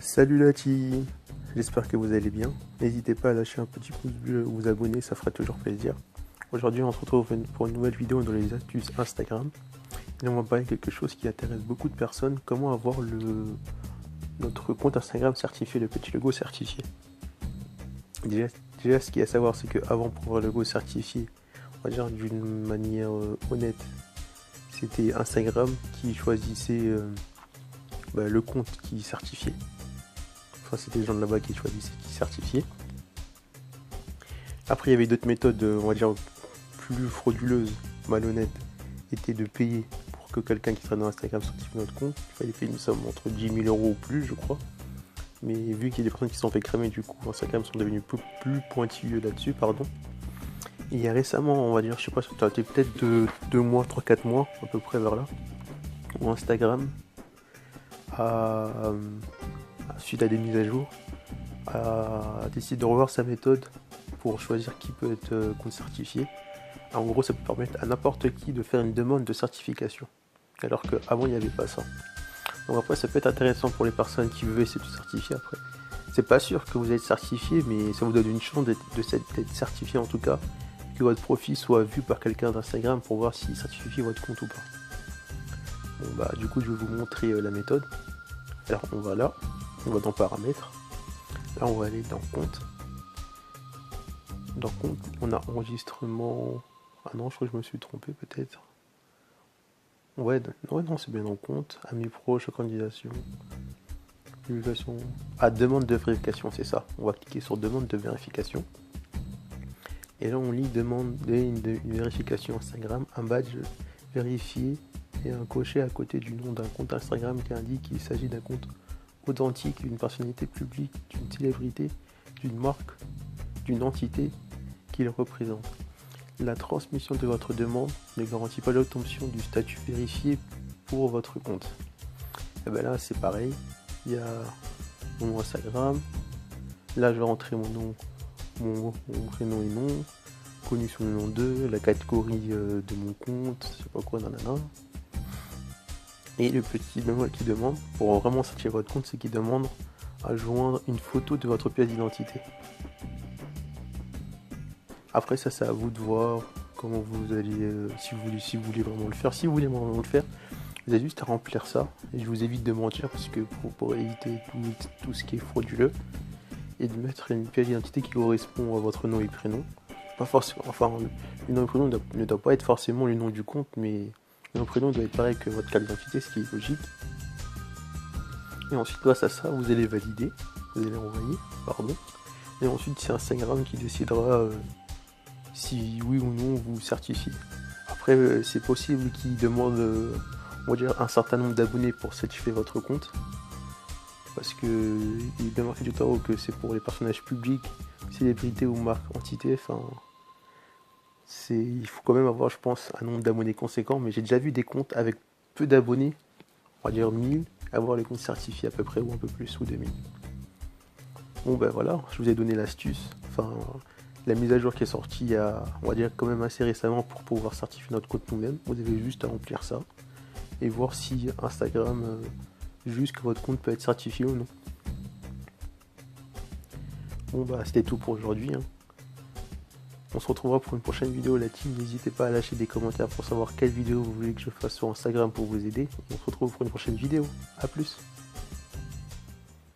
Salut la team, j'espère que vous allez bien. N'hésitez pas à lâcher un petit pouce bleu ou vous abonner, ça fera toujours plaisir. Aujourd'hui on se retrouve pour une nouvelle vidéo dans les astuces Instagram. Et on va parler de quelque chose qui intéresse beaucoup de personnes, comment avoir notre compte Instagram certifié, le petit logo certifié. Déjà ce qu'il y a à savoir, c'est qu'avant, pour avoir le logo certifié, on va dire d'une manière honnête, c'était Instagram qui choisissait le compte qui certifiait. Enfin, c'était les gens de là-bas qui choisissaient, qui certifiaient. Après, il y avait d'autres méthodes, on va dire, plus frauduleuses, malhonnêtes, étaient de payer pour que quelqu'un qui serait dans Instagram certifie notre compte. Il fallait payer une somme entre 10 000 euros ou plus, je crois. Mais vu qu'il y a des personnes qui se sont fait cramer, du coup, Instagram sont devenus plus pointilleux là-dessus, pardon. Et il y a récemment, on va dire, je sais pas, ça a été peut-être 2 mois, 3-4 mois, à peu près vers là, où Instagram suite à des mises à jour, a décidé de revoir sa méthode pour choisir qui peut être compte certifié. En gros, ça peut permettre à n'importe qui de faire une demande de certification, alors qu'avant il n'y avait pas ça. Donc après, ça peut être intéressant pour les personnes qui veulent essayer de se certifier. Après, c'est pas sûr que vous êtes certifié, mais ça vous donne une chance d'être certifié, en tout cas, que votre profil soit vu par quelqu'un d'Instagram pour voir s'il certifie votre compte ou pas. Bon, bah du coup, je vais vous montrer la méthode. Alors on va là, on va dans paramètres. Là, on va aller dans compte. Dans compte, on a enregistrement. Ah non, je crois que je me suis trompé peut-être. Ouais, non, c'est bien dans compte. Amis proches, candidature. Vérification. Ah, demande de vérification, c'est ça. On va cliquer sur demande de vérification. Et là, on lit demande une vérification Instagram, un badge vérifié et un coché à côté du nom d'un compte Instagram qui indique qu'il s'agit d'un compte authentique, d'une personnalité publique, d'une célébrité, d'une marque, d'une entité qu'il représente. La transmission de votre demande ne garantit pas l'obtention du statut vérifié pour votre compte. Et bien là, c'est pareil. Il y a mon Instagram. Là, je vais rentrer mon nom, mon prénom et nom, connu sous le nom 2, la catégorie de mon compte, je sais pas quoi, nanana. Et le petit bémol qui demande, pour vraiment certifier votre compte, c'est qu'il demande à joindre une photo de votre pièce d'identité. Après ça, c'est à vous de voir comment vous allez, si vous voulez vraiment le faire. Si vous voulez vraiment le faire, vous avez juste à remplir ça. Et je vous évite de mentir parce que pour éviter tout ce qui est frauduleux. Et de mettre une pièce d'identité qui correspond à votre nom et prénom. Pas forcément, enfin, le nom et prénom ne doit pas être forcément le nom du compte, mais le nom et prénom doit être pareil que votre carte d'identité, ce qui est logique. Et ensuite, grâce à ça, vous allez valider, vous allez envoyer, pardon. Et ensuite, c'est Instagram qui décidera si oui ou non vous certifiez. Après, c'est possible qu'il demande, on va dire, un certain nombre d'abonnés pour certifier votre compte. Parce que il est bien marqué du tarot que c'est pour les personnages publics, célébrités ou marques, entités. Enfin, il faut quand même avoir, je pense, un nombre d'abonnés conséquent. Mais j'ai déjà vu des comptes avec peu d'abonnés, on va dire 1000, avoir les comptes certifiés à peu près, ou un peu plus, ou 2000. Bon ben voilà, je vous ai donné l'astuce. Enfin, la mise à jour qui est sortie il y a, on va dire, quand même assez récemment pour pouvoir certifier notre compte nous-mêmes. Vous avez juste à remplir ça et voir si Instagram juge que votre compte peut être certifié ou non. Bon bah c'était tout pour aujourd'hui. On se retrouvera pour une prochaine vidéo la team. N'hésitez pas à lâcher des commentaires pour savoir quelle vidéo vous voulez que je fasse sur Instagram pour vous aider. On se retrouve pour une prochaine vidéo. A plus.